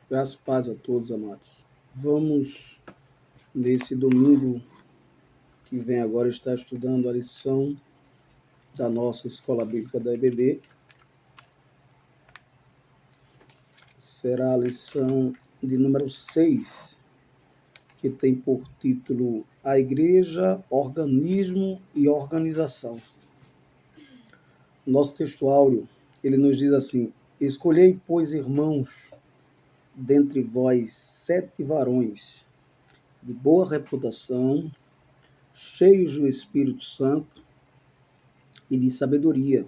Graças e paz a todos, amados. Vamos, nesse domingo que vem agora, estar estudando a lição da nossa Escola Bíblica da EBD. Será a lição de número 6, que tem por título A Igreja, Organismo e Organização. Nosso texto áureo, ele nos diz assim: Escolhei, pois, irmãos, dentre vós 7 varões de boa reputação, cheios do Espírito Santo e de sabedoria,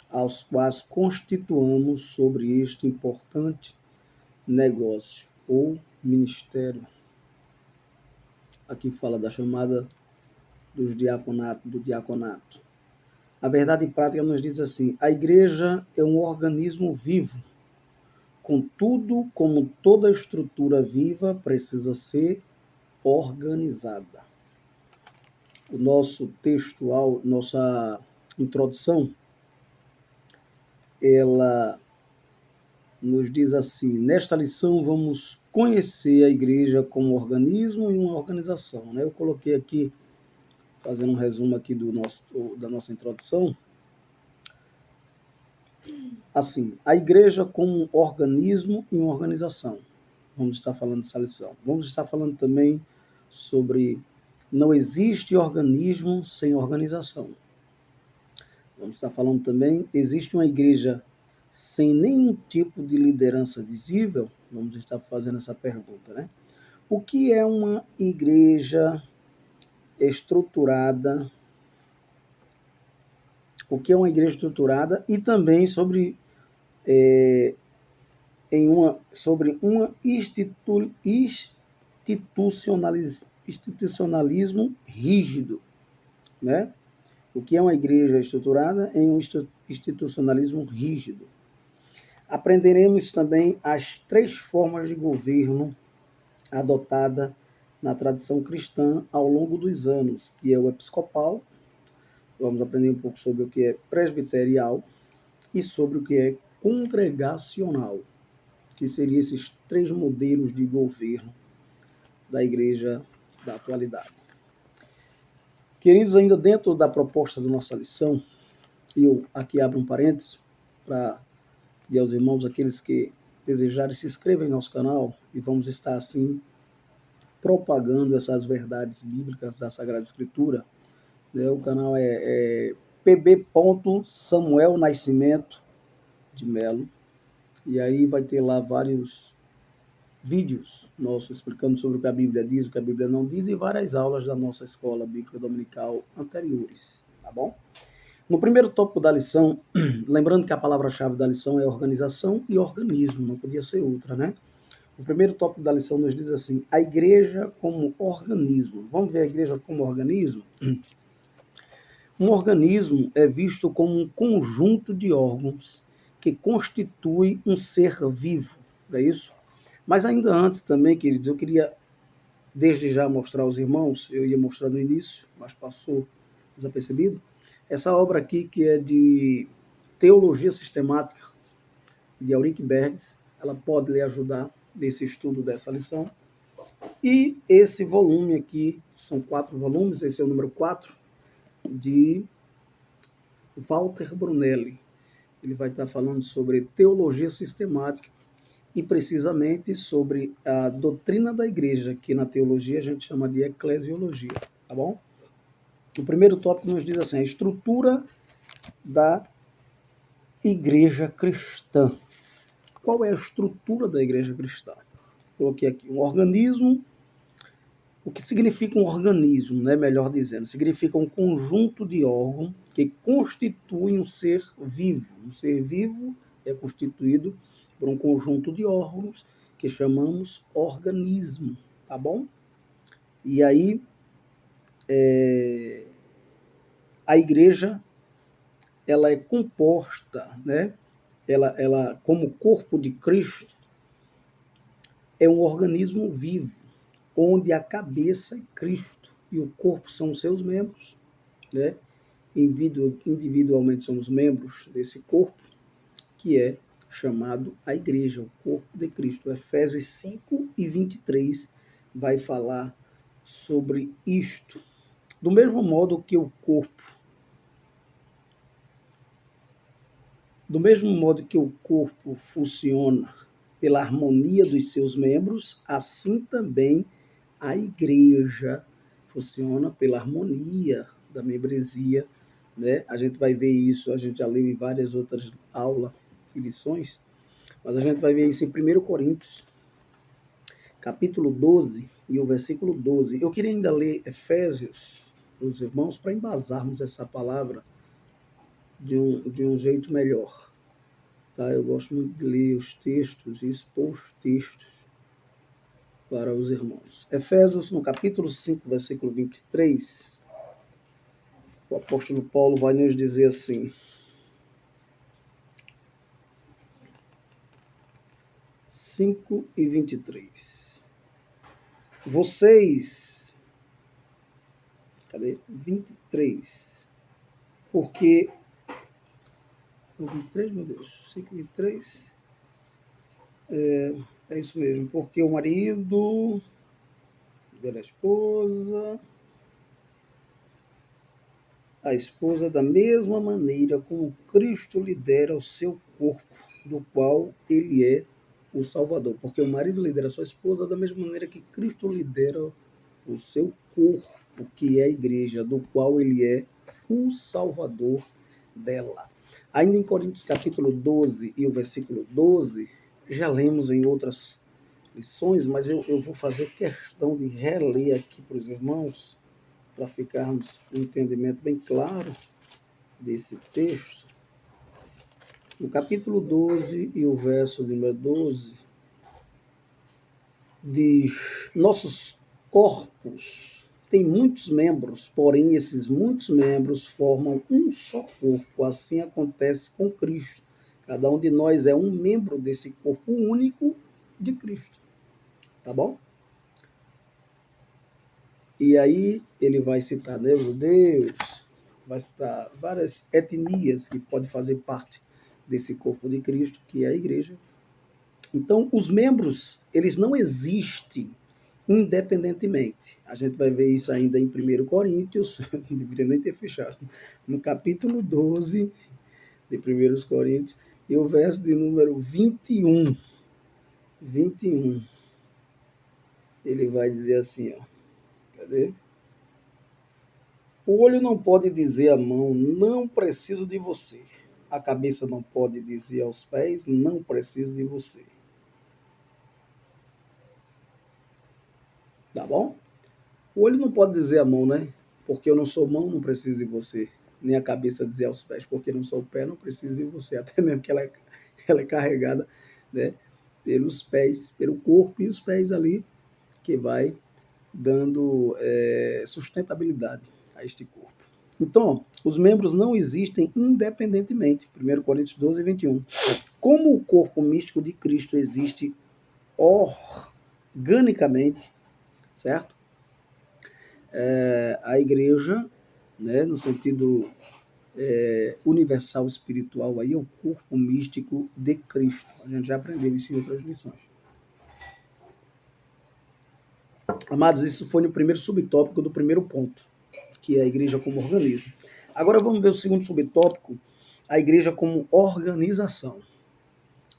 aos quais constituamos sobre este importante negócio ou ministério. Aqui fala da chamada do diaconato. A verdade prática nos diz assim: a igreja é um organismo vivo. Contudo, como toda estrutura viva, precisa ser organizada. O nosso textual, nossa introdução, ela nos diz assim: nesta lição vamos conhecer a igreja como organismo e uma organização. Eu coloquei aqui, fazendo um resumo aqui da nossa introdução, assim: a igreja como organismo e uma organização. Vamos estar falando dessa lição. Vamos estar falando também sobre não existe organismo sem organização. Vamos estar falando também, existe uma igreja sem nenhum tipo de liderança visível? Vamos estar fazendo essa pergunta, né? O que é uma igreja estruturada? O que é uma igreja estruturada? E também sobre uma institucionalismo rígido, né? O que é uma igreja estruturada em um institucionalismo rígido. Aprenderemos também as 3 formas de governo adotada na tradição cristã ao longo dos anos, que é o episcopal. Vamos aprender um pouco sobre o que é presbiterial e sobre o que é congregacional, que seriam esses 3 modelos de governo da igreja da atualidade. Queridos, ainda dentro da proposta da nossa lição, eu aqui abro um parênteses para pedir aos irmãos, aqueles que desejarem, se inscrevam em nosso canal e vamos estar assim propagando essas verdades bíblicas da Sagrada Escritura. O canal é pb. Samuel Nascimento de Melo, e aí vai ter lá vários vídeos nossos explicando sobre o que a Bíblia diz, o que a Bíblia não diz, e várias aulas da nossa escola bíblica dominical anteriores, tá bom? No primeiro tópico da lição, lembrando que a palavra-chave da lição é organização e organismo, não podia ser outra, né? O primeiro tópico da lição nos diz assim: a igreja como organismo. Vamos ver a igreja como organismo? Um organismo é visto como um conjunto de órgãos que constitui um ser vivo, não é isso? Mas ainda antes também, queridos, eu queria desde já mostrar aos irmãos, eu ia mostrar no início, mas passou desapercebido, essa obra aqui que é de Teologia Sistemática, de Ulrich Bergs, ela pode lhe ajudar nesse estudo dessa lição. E esse volume aqui, são 4 volumes, esse é o número 4, de Walter Brunelli. Ele vai estar falando sobre teologia sistemática e precisamente sobre a doutrina da igreja, que na teologia a gente chama de eclesiologia, tá bom? O primeiro tópico nos diz assim: a estrutura da igreja cristã. Qual é a estrutura da igreja cristã? Coloquei aqui um organismo. O que significa um organismo, né? Melhor dizendo, significa um conjunto de órgãos que constituem um ser vivo. Um ser vivo é constituído por um conjunto de órgãos que chamamos organismo, tá bom? E aí, a igreja, ela é composta, né? Ela, como corpo de Cristo, é um organismo vivo, onde a cabeça é Cristo e o corpo são os seus membros, individualmente somos membros desse corpo, que é chamado a igreja, o corpo de Cristo. Efésios 5:23 vai falar sobre isto. Do mesmo modo que o corpo funciona pela harmonia dos seus membros, assim também a igreja funciona pela harmonia da membresia, né? A gente vai ver isso, a gente já leu em várias outras aulas e lições, mas a gente vai ver isso em 1 Coríntios, capítulo 12 e o versículo 12. Eu queria ainda ler Efésios para os irmãos, para embasarmos essa palavra de um jeito melhor. Tá? Eu gosto muito de ler os textos e expor os textos para os irmãos. Efésios, no capítulo 5, versículo 23, o apóstolo Paulo vai nos dizer assim: 5:23. Vocês, cadê? 23. Porque, 23, meu Deus, 5:23. É isso mesmo, porque o marido da esposa, a esposa da mesma maneira como Cristo lidera o seu corpo, do qual ele é o Salvador. Porque o marido lidera a sua esposa da mesma maneira que Cristo lidera o seu corpo, que é a igreja, do qual ele é o Salvador dela. Ainda em Coríntios capítulo 12 e o versículo 12, já lemos em outras lições, mas eu vou fazer questão de reler aqui para os irmãos, para ficarmos com um entendimento bem claro desse texto. No capítulo 12 e o verso número 12, diz: nossos corpos têm muitos membros, porém esses muitos membros formam um só corpo. Assim acontece com Cristo. Cada um de nós é um membro desse corpo único de Cristo. Tá bom? E aí ele vai citar, né, judeus, vai citar várias etnias que podem fazer parte desse corpo de Cristo, que é a igreja. Então, os membros, eles não existem independentemente. A gente vai ver isso ainda em 1 Coríntios, não deveria nem ter fechado, no capítulo 12 de 1 Coríntios, e o verso de número 21. 21. Ele vai dizer assim, ó. Cadê? O olho não pode dizer à mão, não preciso de você. A cabeça não pode dizer aos pés, não preciso de você. Tá bom? O olho não pode dizer à mão, né? Porque eu não sou mão, não preciso de você. Nem a cabeça dizer aos pés, porque eu não sou o pé, não preciso de você. Até mesmo que ela é carregada, né, pelos pés, pelo corpo e os pés ali, que vai dando sustentabilidade a este corpo. Então, os membros não existem independentemente. 1 Coríntios 12:21. Como o corpo místico de Cristo existe organicamente, certo? A igreja, né, no sentido universal espiritual, aí é o corpo místico de Cristo. A gente já aprendeu isso em outras lições. Amados, isso foi no primeiro subtópico do primeiro ponto, que é a igreja como organismo. Agora vamos ver o segundo subtópico, a igreja como organização.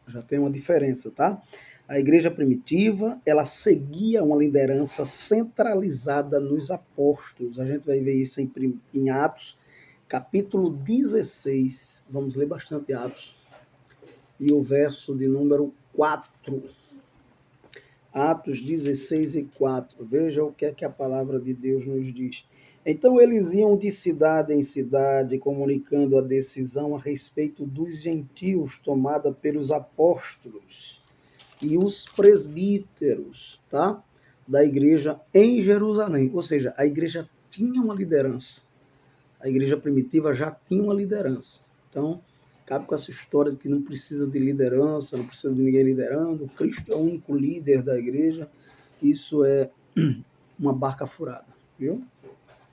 Já tem uma diferença, tá? A igreja primitiva, ela seguia uma liderança centralizada nos apóstolos. A gente vai ver isso em Atos, capítulo 16. Vamos ler bastante Atos. E o verso de número 4. Atos 16:4. Veja o que é que a palavra de Deus nos diz. Então eles iam de cidade em cidade, comunicando a decisão a respeito dos gentios tomada pelos apóstolos e os presbíteros, tá? Da igreja em Jerusalém. Ou seja, a igreja tinha uma liderança. A igreja primitiva já tinha uma liderança. Então, cabe com essa história de que não precisa de liderança, não precisa de ninguém liderando, Cristo é o único líder da igreja. Isso é uma barca furada, viu?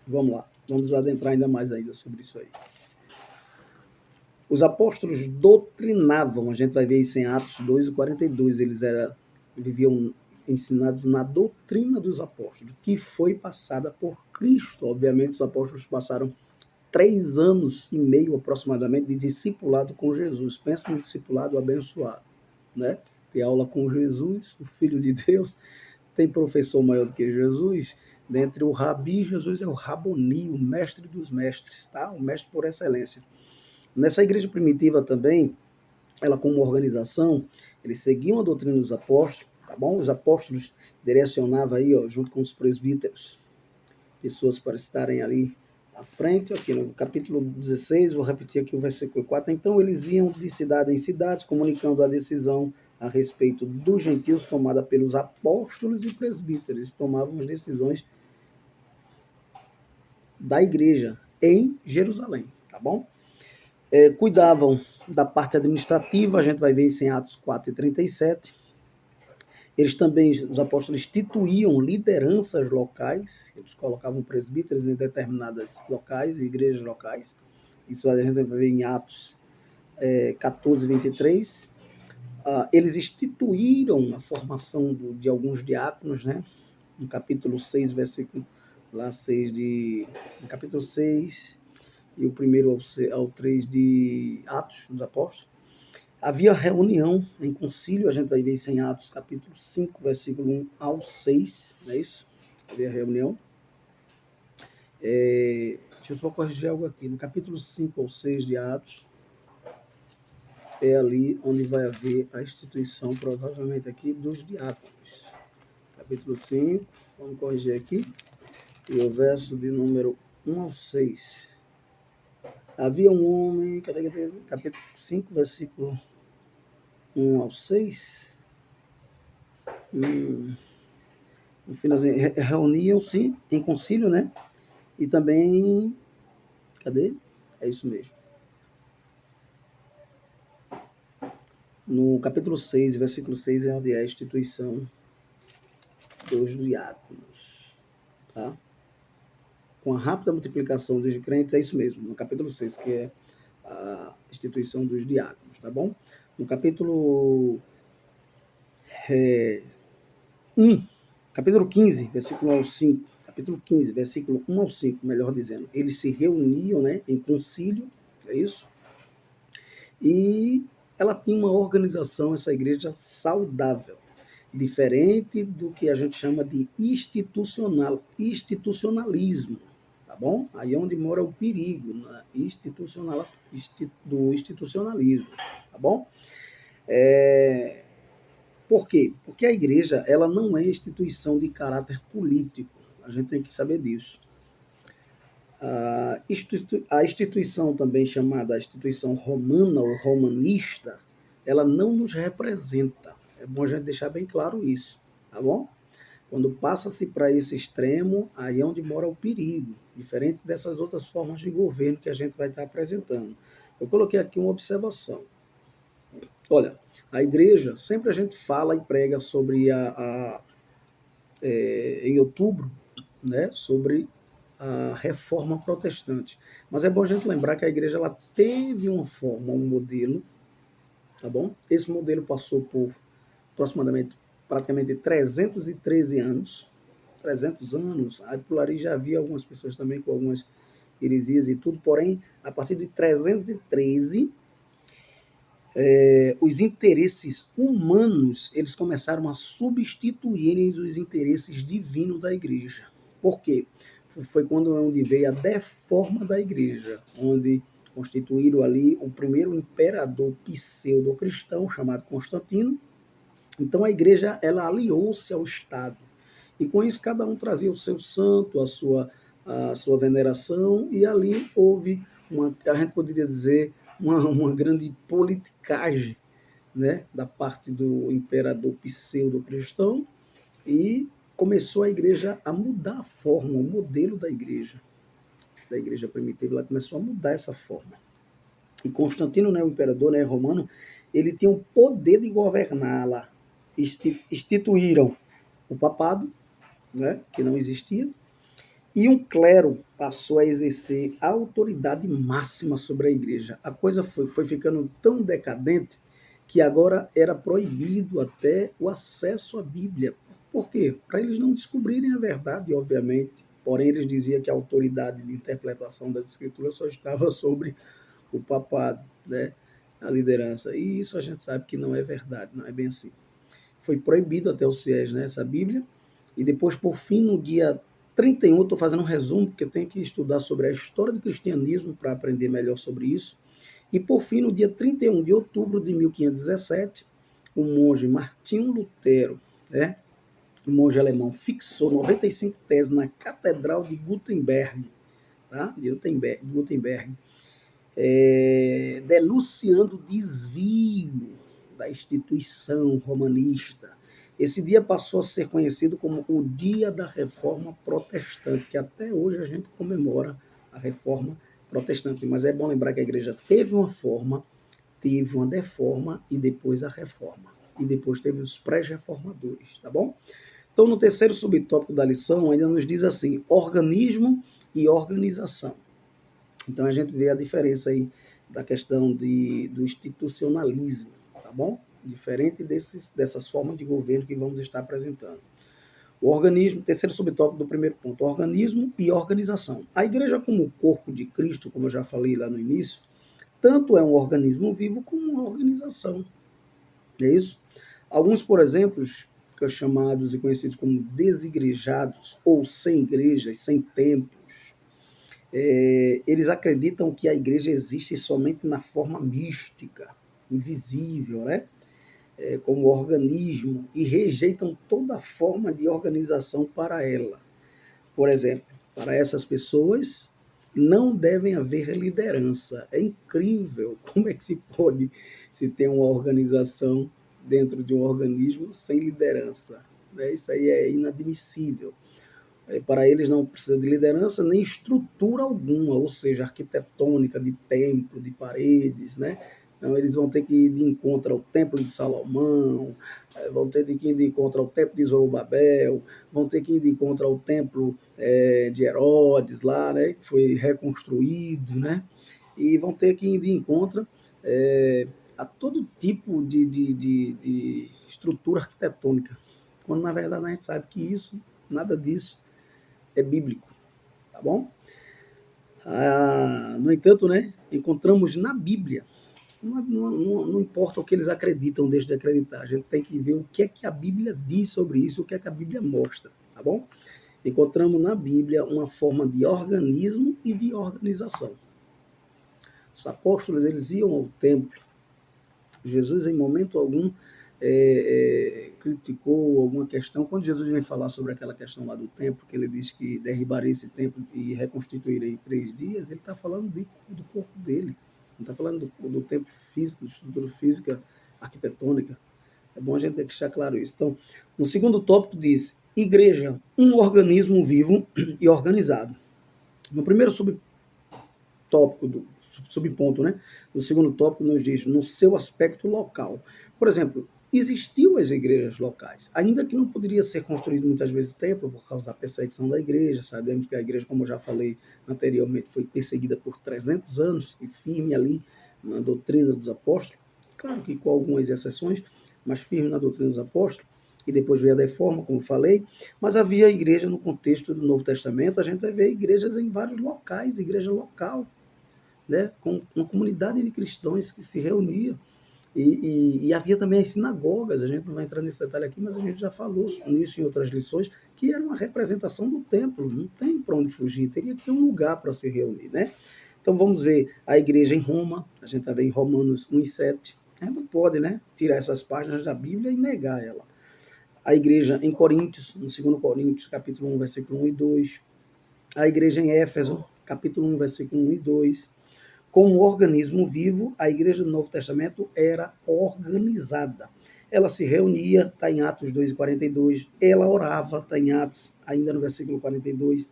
Vamos lá, vamos adentrar ainda mais ainda sobre isso aí. Os apóstolos doutrinavam, a gente vai ver isso em Atos 2 e 42, viviam ensinados na doutrina dos apóstolos, que foi passada por Cristo. Obviamente, os apóstolos passaram 3 anos e meio aproximadamente de discipulado com Jesus. Pensa num discipulado abençoado, né? Ter aula com Jesus, o Filho de Deus, tem professor maior do que Jesus. Dentre o Rabi, Jesus é o Raboni, o mestre dos mestres, tá? O mestre por excelência. Nessa igreja primitiva também, ela como organização, eles seguiam a doutrina dos apóstolos, tá bom? Os apóstolos direcionavam aí, ó, junto com os presbíteros, pessoas para estarem ali à frente, aqui no capítulo 16, vou repetir aqui o versículo 4. Então eles iam de cidade em cidade, comunicando a decisão a respeito dos gentios tomada pelos apóstolos e presbíteros. Eles tomavam as decisões da igreja em Jerusalém, tá bom? Cuidavam da parte administrativa, a gente vai ver isso em Atos 4 e 37. Eles também, os apóstolos, instituíam lideranças locais, eles colocavam presbíteros em determinadas locais, igrejas locais. Isso a gente vai ver em Atos 14 e 23. Eles instituíram a formação de alguns diáconos, né? No capítulo 6, versículo lá 6 no capítulo 6 e o primeiro ao 3 de Atos dos Apóstolos. Havia reunião em concílio, a gente vai ver isso em Atos capítulo 5, versículo 1 ao 6, não é isso? Havia reunião. Deixa eu só corrigir algo aqui. No capítulo 5 ao 6 de Atos, é ali onde vai haver a instituição, provavelmente aqui, dos diáconos. Capítulo 5, vamos corrigir aqui, e o verso de número 1 ao 6. Havia um homem, capítulo 5, versículo 1 ao 6. No finalzinho, reuniam-se em concílio, né? E também, cadê? É isso mesmo. No capítulo 6, versículo 6, é onde é a instituição dos diáconos, tá? Com a rápida multiplicação dos crentes, é isso mesmo, no capítulo 6, que é a instituição dos diáconos, tá bom? No capítulo 1, capítulo 15, versículo 1 ao 5, capítulo 15, versículo 1 ao 5, melhor dizendo, eles se reuniam, né, em concílio, é isso? E ela tinha uma organização, essa igreja, saudável, diferente do que a gente chama de institucionalismo, tá bom? Aí é onde mora o perigo, né? Do institucionalismo, tá bom? Por quê? Porque a igreja, ela não é instituição de caráter político, a gente tem que saber disso. A instituição também chamada instituição romana ou romanista, ela não nos representa. É bom a gente deixar bem claro isso, tá bom? Quando passa-se para esse extremo, aí é onde mora o perigo, diferente dessas outras formas de governo que a gente vai estar apresentando. Eu coloquei aqui uma observação. Olha, a igreja, sempre a gente fala e prega sobre em outubro, né, sobre a reforma protestante. Mas é bom a gente lembrar que a igreja ela teve uma forma, um modelo, tá bom? Esse modelo passou por aproximadamente, praticamente 313 anos, 300 anos, aí por ali já havia algumas pessoas também com algumas heresias e tudo, porém, a partir de 313, os interesses humanos, eles começaram a substituírem os interesses divinos da igreja. Por quê? Foi onde veio a deforma da igreja, onde constituíram ali o primeiro imperador pseudo-cristão, chamado Constantino. Então a igreja, ela aliou-se ao Estado. E com isso cada um trazia o seu santo, a sua veneração, e ali houve a gente poderia dizer, uma grande politicagem, né, da parte do imperador pseudo-cristão, e começou a igreja a mudar a forma, o modelo da igreja primitiva, ela começou a mudar essa forma. E Constantino, né, o imperador, né, romano, ele tinha o poder de governá-la. Instituíram o papado, né, que não existia, E um clero passou a exercer a autoridade máxima sobre a igreja. A coisa foi ficando tão decadente que agora era proibido até o acesso à Bíblia. Por quê? Para eles não descobrirem a verdade, obviamente. Porém, eles diziam que a autoridade de interpretação das Escrituras só estava sobre o papado, né? A liderança. E isso a gente sabe que não é verdade, não é bem assim. Foi proibido até os fiéis, né, essa Bíblia. E depois, por fim, no dia 31, estou fazendo um resumo, porque tem que estudar sobre a história do cristianismo para aprender melhor sobre isso. E, por fim, no dia 31 de outubro de 1517, o monge Martinho Lutero, né, um monge alemão, fixou 95 teses na Catedral de Gutenberg, tá? De Gutenberg, denunciando o desvio da instituição romanista. Esse dia passou a ser conhecido como o Dia da Reforma Protestante, que até hoje a gente comemora a Reforma Protestante. Mas é bom lembrar que a igreja teve uma forma, teve uma deforma e depois a reforma. E depois teve os pré-reformadores, tá bom? Então, no terceiro subtópico da lição, ainda nos diz assim: organismo e organização. Então a gente vê a diferença aí da questão do institucionalismo, tá bom? Diferente dessas formas de governo que vamos estar apresentando. O organismo, terceiro subtópico do primeiro ponto, organismo e organização. A igreja como corpo de Cristo, como eu já falei lá no início, tanto é um organismo vivo como uma organização. É isso? Alguns, por exemplo, chamados e conhecidos como desigrejados, ou sem igrejas, sem templos, eles acreditam que a igreja existe somente na forma mística, invisível, né? Como organismo, e rejeitam toda forma de organização para ela. Por exemplo, para essas pessoas não devem haver liderança. É incrível como é que se pode se ter uma organização dentro de um organismo sem liderança. Né? Isso aí é inadmissível. Para eles não precisa de liderança nem estrutura alguma, ou seja, arquitetônica, de templo, de paredes, né? Então, eles vão ter que ir de encontro ao Templo de Salomão, vão ter que ir de encontro ao Templo de Zorobabel, vão ter que ir de encontro ao Templo de Herodes, lá, né, que foi reconstruído, né? E vão ter que ir de encontro a todo tipo de estrutura arquitetônica, quando na verdade a gente sabe que isso, nada disso é bíblico, tá bom? No entanto, né, encontramos na Bíblia, não importa o que eles acreditam, deixa de acreditar, a gente tem que ver o que é que a Bíblia diz sobre isso, o que é que a Bíblia mostra, tá bom? Encontramos na Bíblia uma forma de organismo e de organização. Os apóstolos, eles iam ao templo. Jesus, em momento algum, criticou alguma questão. Quando Jesus vem falar sobre aquela questão lá do templo, que ele diz que derribaria esse templo e reconstituiria em 3 dias, ele está falando do corpo dele. Não está falando do templo físico, de estrutura física, arquitetônica. É bom a gente deixar claro isso. Então, no segundo tópico diz, igreja, um organismo vivo e organizado. No primeiro subtópico, subponto, né? No segundo tópico nos diz, no seu aspecto local. Por exemplo, existiam as igrejas locais, ainda que não poderia ser construído muitas vezes templo por causa da perseguição da igreja. Sabemos que a igreja, como eu já falei anteriormente, foi perseguida por 300 anos e firme ali na doutrina dos apóstolos, claro que com algumas exceções, mas firme na doutrina dos apóstolos, e depois veio a reforma, como falei, mas havia igreja no contexto do Novo Testamento, a gente vai ver igrejas em vários locais, igreja local, né, com uma comunidade de cristãos que se reunia. E havia também as sinagogas, a gente não vai entrar nesse detalhe aqui, mas a gente já falou nisso em outras lições, que era uma representação do templo, não tem para onde fugir, teria que ter um lugar para se reunir, né? Então vamos ver a igreja em Roma, a gente está vendo em Romanos 1:7, a gente não pode, né, tirar essas páginas da Bíblia e negar ela. A igreja em Coríntios, no 2 Coríntios, capítulo 1, versículo 1 e 2, a igreja em Éfeso, capítulo 1, versículo 1 e 2, como organismo vivo, a igreja do Novo Testamento era organizada. Ela se reunia, está em Atos 2:42, ela orava, está em Atos, ainda no versículo 42,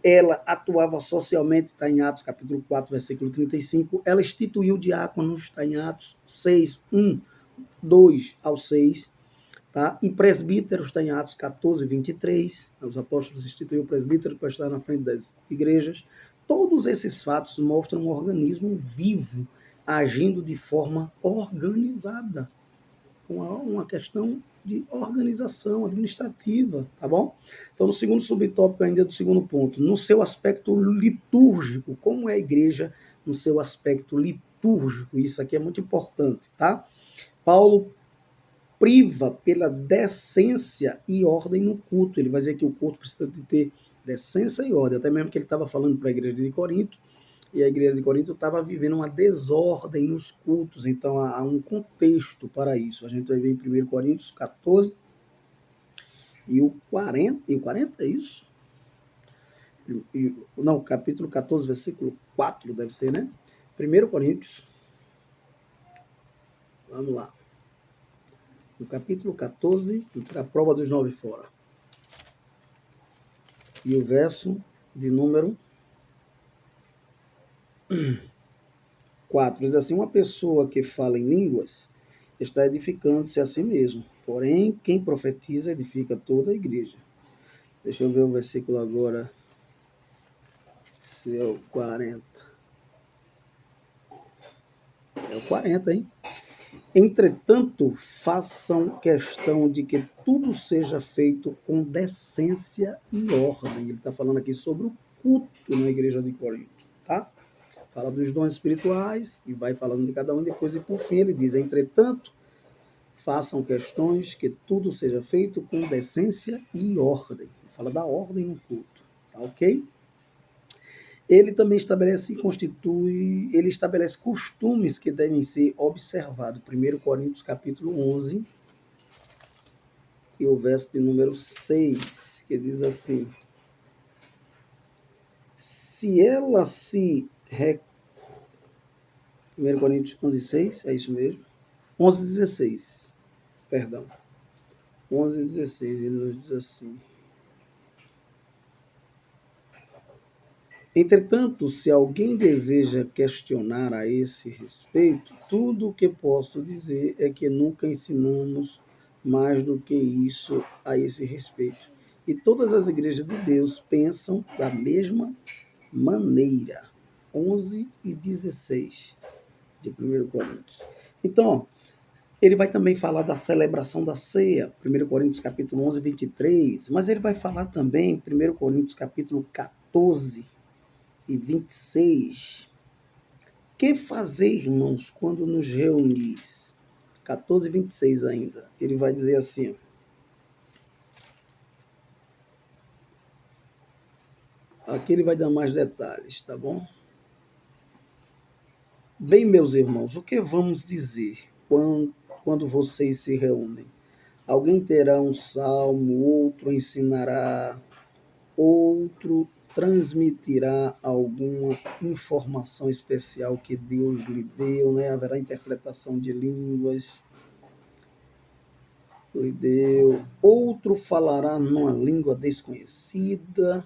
ela atuava socialmente, está em Atos capítulo 4, versículo 35, ela instituiu diáconos, está em Atos 6, 1, 2 ao 6, Tá? E presbíteros está em Atos 14, 23. Os apóstolos instituíram o presbítero para estar na frente das igrejas. Todos esses fatos mostram um organismo vivo, agindo de forma organizada, com uma questão de organização administrativa, tá bom? Então, no segundo subtópico ainda do segundo ponto, no seu aspecto litúrgico, como é a igreja no seu aspecto litúrgico? Isso aqui é muito importante, tá? Paulo priva pela decência e ordem no culto. Ele vai dizer que o culto precisa de ter decência e ordem, até mesmo que ele estava falando para a igreja de Corinto, e a igreja de Corinto estava vivendo uma desordem nos cultos, então há um contexto para isso. A gente vai ver em 1 Coríntios 14 e o 40 é isso? Não, capítulo 14, versículo 4 deve ser, né? 1 Coríntios, vamos lá. No capítulo 14, a prova dos 9 fora. E o verso de número 4 diz assim: uma pessoa que fala em línguas está edificando-se a si mesmo, porém quem profetiza edifica toda a igreja. Deixa eu ver o versículo agora, se é o 40. É o 40, hein? Entretanto, façam questão de que tudo seja feito com decência e ordem. Ele está falando aqui sobre o culto na igreja de Corinto, tá? Fala dos dons espirituais e vai falando de cada um, depois e por fim ele diz: entretanto, façam questões que tudo seja feito com decência e ordem. Fala da ordem no culto, tá ok? Ele também ele estabelece costumes que devem ser observados. 1 Coríntios capítulo 11 e o verso de número 6, que diz assim: se ela se... 1 Coríntios 11, 6, é isso mesmo? 11, 16, perdão. 11, 16, ele nos diz assim: entretanto, se alguém deseja questionar a esse respeito, tudo o que posso dizer é que nunca ensinamos mais do que isso a esse respeito. E todas as igrejas de Deus pensam da mesma maneira. 11 e 16 de 1 Coríntios. Então, ele vai também falar da celebração da ceia, 1 Coríntios capítulo 11, 23, mas ele vai falar também, 1 Coríntios capítulo 14, e 26. Que fazer, irmãos, quando nos reunis? 14 e 26 ainda. Ele vai dizer assim: aqui ele vai dar mais detalhes, tá bom? Bem, meus irmãos, o que vamos dizer quando vocês se reúnem? Alguém terá um salmo, outro ensinará, outro transmitirá alguma informação especial que Deus lhe deu, né? Haverá interpretação de línguas, lhe deu. Outro falará numa língua desconhecida,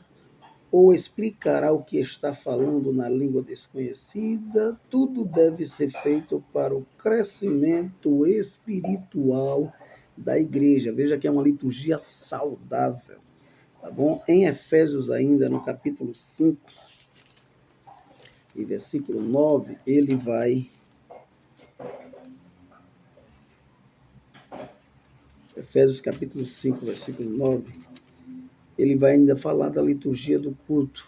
ou explicará o que está falando na língua desconhecida. Tudo deve ser feito para o crescimento espiritual da igreja. Veja que é uma liturgia saudável. Tá bom? Em Efésios ainda, no capítulo 5 e versículo 9, ele vai... Efésios capítulo 5, versículo 9, ele vai ainda falar da liturgia do culto,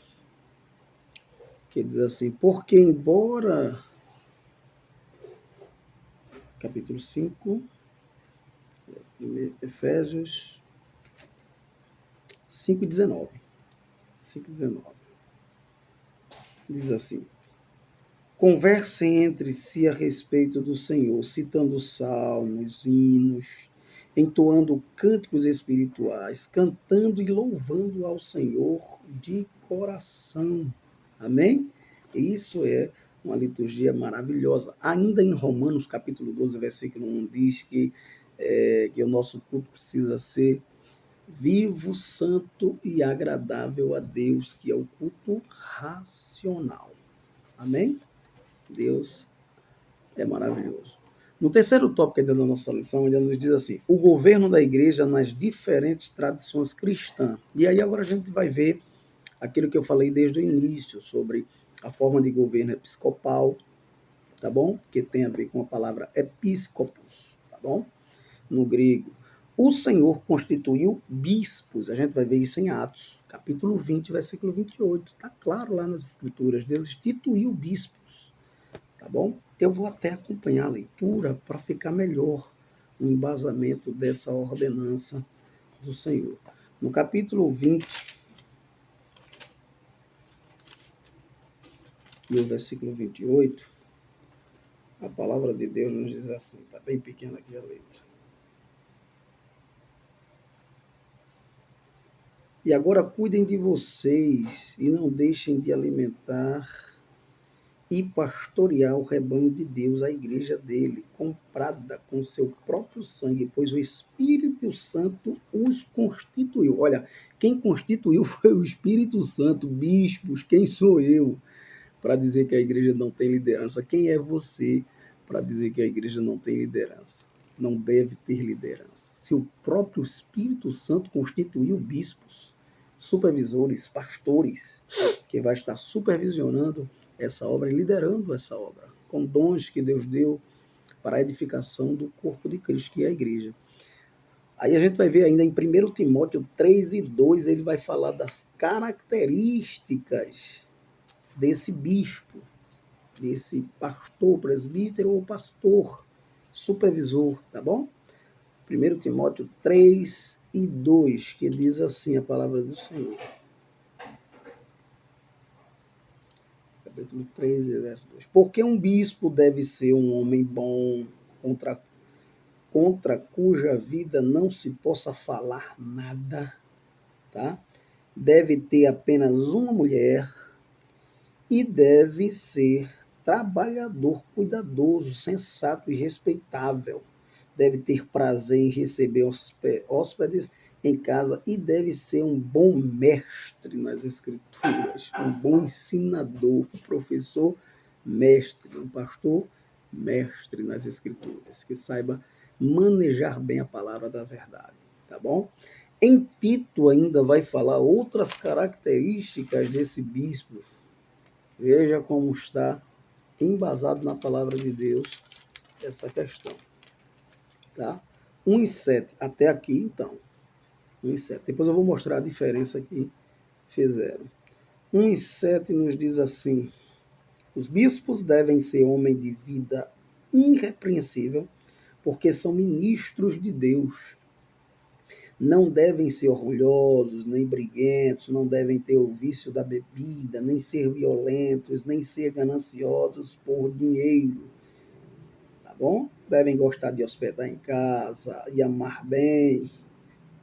que diz assim: porque embora... Capítulo 5, Efésios 5:19. 5:19. Diz assim: conversem entre si a respeito do Senhor, citando salmos, hinos, entoando cânticos espirituais, cantando e louvando ao Senhor de coração. Amém? Isso é uma liturgia maravilhosa. Ainda em Romanos, capítulo 12, versículo 1, diz que o nosso culto precisa ser vivo, santo e agradável a Deus, que é o culto racional. Amém? Deus é maravilhoso. No terceiro tópico ainda da nossa lição, ainda nos diz assim, o governo da igreja nas diferentes tradições cristãs. E aí agora a gente vai ver aquilo que eu falei desde o início, sobre a forma de governo episcopal, tá bom? Que tem a ver com a palavra episcopos, tá bom? No grego. O Senhor constituiu bispos, a gente vai ver isso em Atos, capítulo 20, versículo 28. Está claro lá nas escrituras, Deus instituiu bispos, tá bom? Eu vou até acompanhar a leitura para ficar melhor o embasamento dessa ordenança do Senhor. No capítulo 20, e o versículo 28, a palavra de Deus nos diz assim, está bem pequena aqui a letra. E agora cuidem de vocês e não deixem de alimentar e pastorear o rebanho de Deus, a igreja dele, comprada com seu próprio sangue, pois o Espírito Santo os constituiu. Olha, quem constituiu foi o Espírito Santo, bispos, quem sou eu para dizer que a igreja não tem liderança? Quem é você para dizer que a igreja não tem liderança? Não deve ter liderança. Se o próprio Espírito Santo constituiu bispos, supervisores, pastores, que vai estar supervisionando essa obra e liderando essa obra, com dons que Deus deu para a edificação do corpo de Cristo, que é a igreja. Aí a gente vai ver ainda em 1 Timóteo 3:2, ele vai falar das características desse bispo, desse pastor, presbítero ou pastor, supervisor, tá bom? 1 Timóteo 3:2, que diz assim a palavra do Senhor. Capítulo 13, verso 2. Porque um bispo deve ser um homem bom, contra cuja vida não se possa falar nada, tá? Deve ter apenas uma mulher e deve ser trabalhador, cuidadoso, sensato e respeitável. Deve ter prazer em receber hóspedes em casa e deve ser um bom mestre nas escrituras, um bom ensinador, um professor mestre, um pastor mestre nas escrituras, que saiba manejar bem a palavra da verdade, tá bom? Em Tito ainda vai falar outras características desse bispo. Veja como está embasado na palavra de Deus essa questão. Tá? 1:7 até aqui, então. 1:7. Depois eu vou mostrar a diferença que fizeram. 1:7 nos diz assim: os bispos devem ser homens de vida irrepreensível, porque são ministros de Deus. Não devem ser orgulhosos, nem briguentos, não devem ter o vício da bebida, nem ser violentos, nem ser gananciosos por dinheiro. Tá bom? Devem gostar de hospedar em casa e amar bem,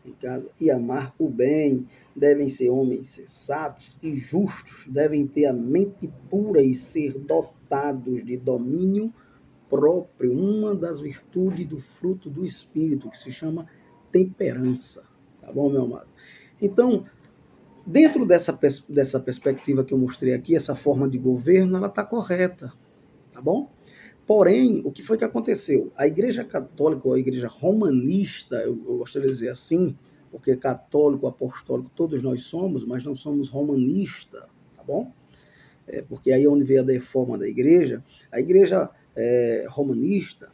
em casa e amar o bem. Devem ser homens sensatos e justos, devem ter a mente pura e ser dotados de domínio próprio, uma das virtudes do fruto do Espírito, que se chama temperança. Tá bom, meu amado? Então, dentro dessa perspectiva que eu mostrei aqui, essa forma de governo, ela está correta, tá bom? Porém, o que foi que aconteceu? A Igreja Católica, ou a Igreja Romanista, eu gostaria de dizer assim, porque católico, apostólico, todos nós somos, mas não somos romanista, tá bom? Porque aí é onde veio a reforma da Igreja. A Igreja romanista,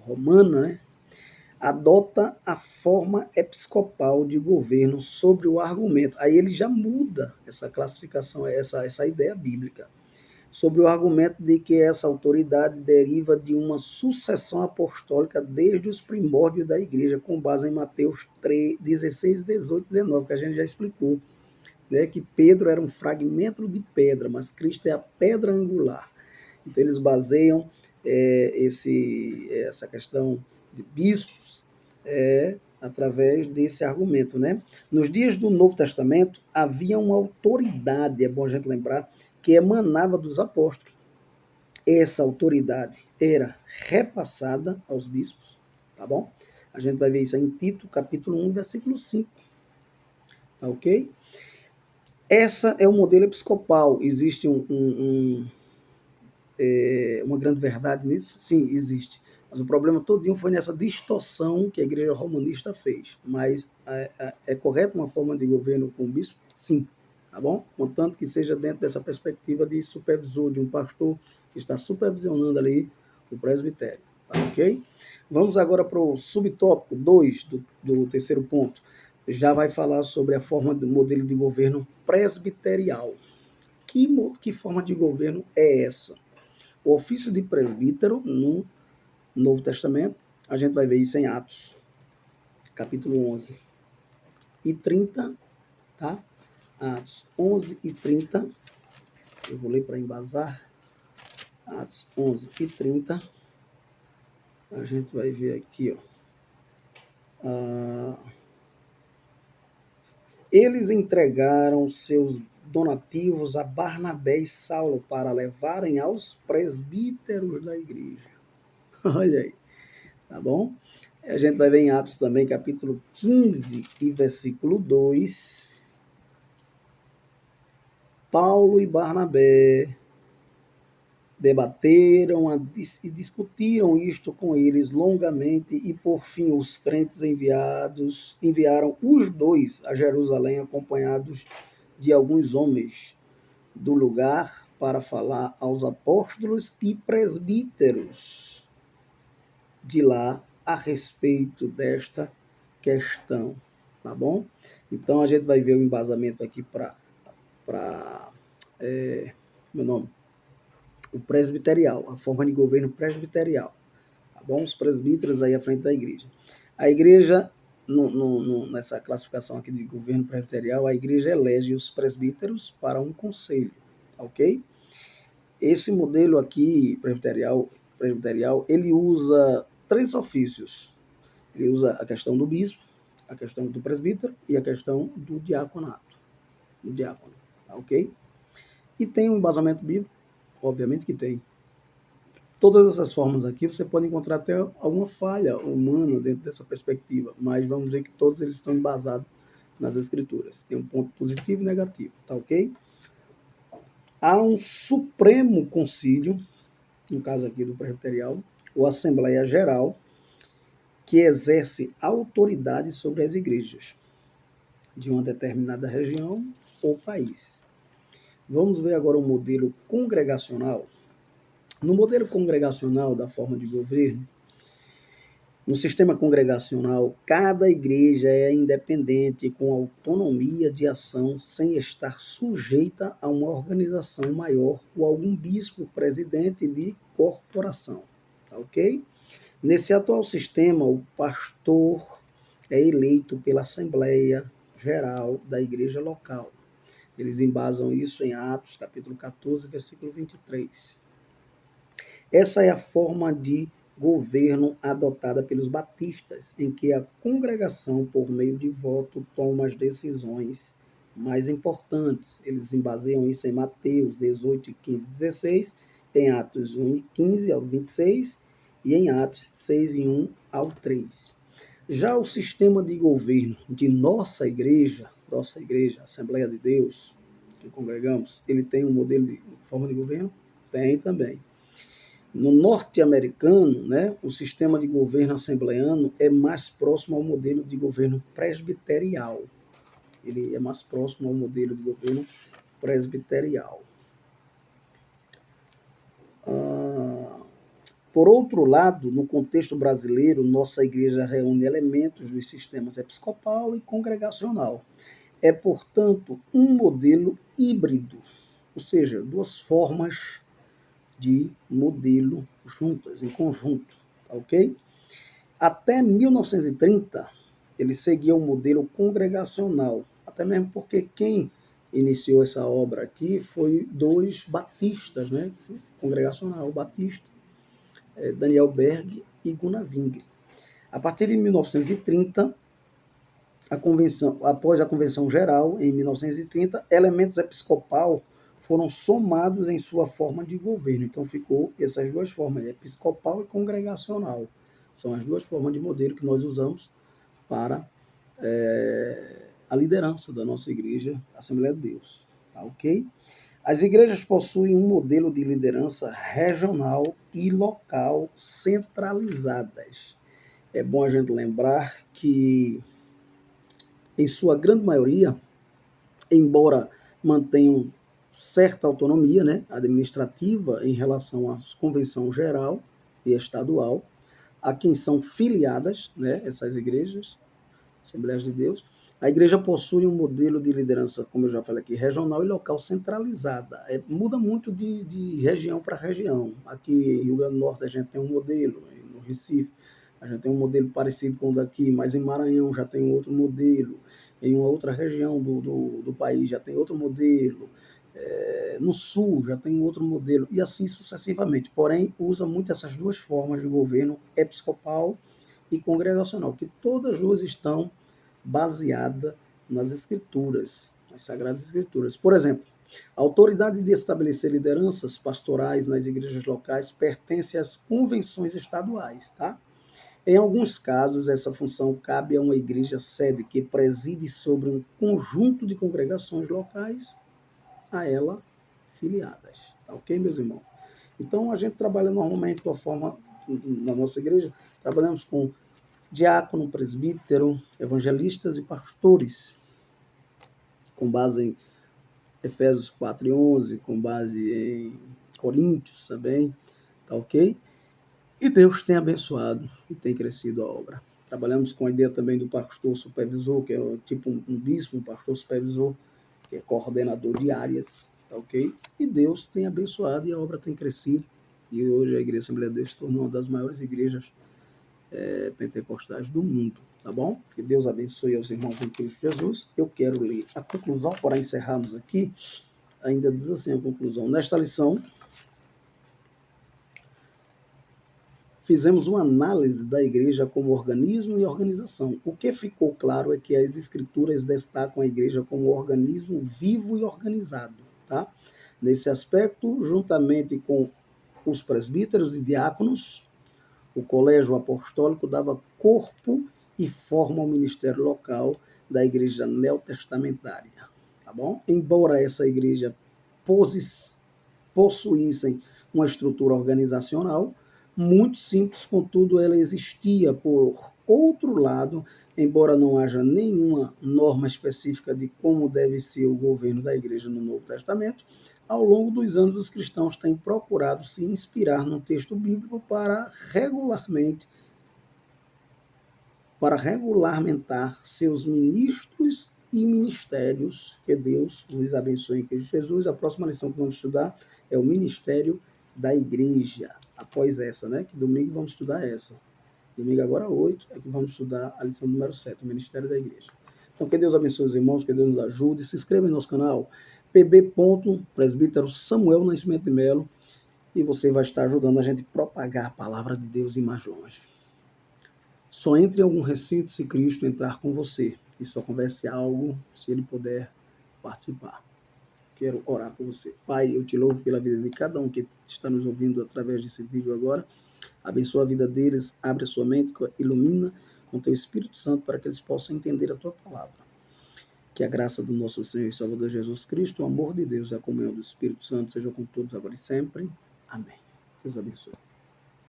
romana, né, adota a forma episcopal de governo sobre o argumento. Aí ele já muda essa classificação, essa ideia bíblica, sobre o argumento de que essa autoridade deriva de uma sucessão apostólica desde os primórdios da igreja, com base em Mateus 3, 16, 18, 19, que a gente já explicou, né, que Pedro era um fragmento de pedra, mas Cristo é a pedra angular. Então eles baseiam essa questão de bispos através desse argumento, né? Nos dias do Novo Testamento havia uma autoridade, é bom a gente lembrar, que emanava dos apóstolos. Essa autoridade era repassada aos bispos, tá bom? A gente vai ver isso em Tito, capítulo 1, versículo 5. Tá ok? Essa é o modelo episcopal. Existe uma grande verdade nisso? Sim, existe. Mas o problema todinho foi nessa distorção que a igreja romanista fez. Mas é correto uma forma de governo com o bispo? Sim, tá bom? Contanto que seja dentro dessa perspectiva de supervisor, de um pastor que está supervisionando ali o presbitério, tá ok? Vamos agora para o subtópico 2 do terceiro ponto. Já vai falar sobre a forma do modelo de governo presbiterial. Que forma de governo é essa? O ofício de presbítero no Novo Testamento, a gente vai ver isso em Atos, capítulo 11 e 30, tá? Atos 11 e 30, eu vou ler para embasar. Atos 11 e 30, a gente vai ver aqui, ó. Eles entregaram seus donativos a Barnabé e Saulo para levarem aos presbíteros da igreja. Olha aí, tá bom? A gente vai ver em Atos também, capítulo 15 e versículo 2. Paulo e Barnabé debateram e discutiram isto com eles longamente, e por fim os crentes enviaram os dois a Jerusalém, acompanhados de alguns homens do lugar, para falar aos apóstolos e presbíteros de lá a respeito desta questão, tá bom? Então a gente vai ver o embasamento aqui para meu nome, o presbiterial, a forma de governo presbiterial, tá bom? Os presbíteros aí à frente da igreja. A igreja, nessa classificação aqui de governo presbiterial, a igreja elege os presbíteros para um conselho, ok? Esse modelo aqui presbiterial, ele usa três ofícios. Ele usa a questão do bispo, a questão do presbítero e a questão do diaconato. Do diácono, tá ok? E tem um embasamento bíblico? Obviamente que tem. Todas essas formas aqui você pode encontrar até alguma falha humana dentro dessa perspectiva, mas vamos ver que todos eles estão embasados nas escrituras. Tem um ponto positivo e negativo, tá ok? Há um supremo concílio, no caso aqui do presbiterial, ou Assembleia Geral, que exerce autoridade sobre as igrejas de uma determinada região ou país. Vamos ver agora o modelo congregacional. No modelo congregacional da forma de governo, no sistema congregacional, cada igreja é independente, com autonomia de ação, sem estar sujeita a uma organização maior ou algum bispo presidente de corporação. Tá ok? Nesse atual sistema, o pastor é eleito pela Assembleia Geral da igreja local. Eles embasam isso em Atos, capítulo 14, versículo 23. Essa é a forma de governo adotada pelos batistas, em que a congregação, por meio de voto, toma as decisões mais importantes. Eles embaseiam isso em Mateus 18, 15, 16, em Atos 1, 15 ao 26 e em Atos 6, 1 ao 3. Já o sistema de governo de nossa igreja, Assembleia de Deus, que congregamos, ele tem um modelo de forma de governo? Tem também. No norte-americano, né, o sistema de governo assembleano é mais próximo ao modelo de governo presbiterial. Ele é mais próximo ao modelo de governo presbiterial. Por outro lado, no contexto brasileiro, nossa igreja reúne elementos dos sistemas episcopal e congregacional. É, portanto, um modelo híbrido, ou seja, duas formas de modelo juntas, em conjunto, tá ok? Até 1930, ele seguia um modelo congregacional, até mesmo porque quem iniciou essa obra aqui foi dois batistas, né? Congregacional, batista, Daniel Berg e Gunnar Wingre. A partir de 1930, após a Convenção Geral, em 1930, elementos episcopal foram somados em sua forma de governo. Então ficou essas duas formas, episcopal e congregacional. São as duas formas de modelo que nós usamos para a liderança da nossa igreja, Assembleia de Deus. Tá ok? As igrejas possuem um modelo de liderança regional e local centralizadas. É bom a gente lembrar que, em sua grande maioria, embora mantenham certa autonomia, né, administrativa em relação à convenção geral e estadual, a quem são filiadas, né, essas igrejas, Assembleias de Deus, a igreja possui um modelo de liderança, como eu já falei aqui, regional e local centralizada. Muda muito de região para região. Aqui em Rio Grande do Norte a gente tem um modelo, no Recife a gente tem um modelo parecido com o daqui, mas em Maranhão já tem um outro modelo, em uma outra região do país já tem outro modelo, no Sul já tem outro modelo, e assim sucessivamente. Porém, usa muito essas duas formas de governo, episcopal e congregacional, que todas duas estão baseadas nas escrituras, nas sagradas escrituras. Por exemplo, a autoridade de estabelecer lideranças pastorais nas igrejas locais pertence às convenções estaduais, tá? Em alguns casos, essa função cabe a uma igreja sede que preside sobre um conjunto de congregações locais a ela filiadas. Tá ok, meus irmãos? Então, a gente trabalha normalmente com a forma, na nossa igreja, trabalhamos com diácono, presbítero, evangelistas e pastores, com base em Efésios 4 e 11, com base em Coríntios também, tá ok? E Deus tem abençoado e tem crescido a obra. Trabalhamos com a ideia também do pastor supervisor, que é tipo um bispo, um pastor supervisor, que é coordenador de áreas, tá ok? E Deus tem abençoado e a obra tem crescido. E hoje a Igreja Assembleia de Deus se tornou uma das maiores igrejas pentecostais do mundo, tá bom? Que Deus abençoe aos irmãos em Cristo Jesus. Eu quero ler a conclusão para encerrarmos aqui. Ainda diz assim a conclusão. Nesta lição, fizemos uma análise da igreja como organismo e organização. O que ficou claro é que as escrituras destacam a igreja como organismo vivo e organizado, tá? Nesse aspecto, juntamente com os presbíteros e diáconos, o colégio apostólico dava corpo e forma ao ministério local da igreja neotestamentária, tá bom? Embora essa igreja possuíssem uma estrutura organizacional muito simples, contudo ela existia por outro lado, embora não haja nenhuma norma específica de como deve ser o governo da igreja no Novo Testamento. Ao longo dos anos, os cristãos têm procurado se inspirar no texto bíblico para regulamentar seus ministros e ministérios. Que Deus nos abençoe em Cristo Jesus. A próxima lição que vamos estudar é o ministério da igreja. Após essa, né? Que domingo vamos estudar essa. Domingo agora 8 é que vamos estudar a lição número 7, o ministério da igreja. Então, que Deus abençoe os irmãos, que Deus nos ajude. Se inscreva em nosso canal, pb. Presbítero Samuel Nascimento de Melo, e você vai estar ajudando a gente a propagar a palavra de Deus e mais longe. Só entre em algum recinto se Cristo entrar com você. E só converse algo se ele puder participar. Quero orar por você. Pai, eu te louvo pela vida de cada um que está nos ouvindo através desse vídeo agora. Abençoa a vida deles, abre a sua mente, ilumina com teu Espírito Santo para que eles possam entender a tua palavra. Que a graça do nosso Senhor e Salvador Jesus Cristo, o amor de Deus e a comunhão do Espírito Santo seja com todos agora e sempre. Amém. Deus abençoe.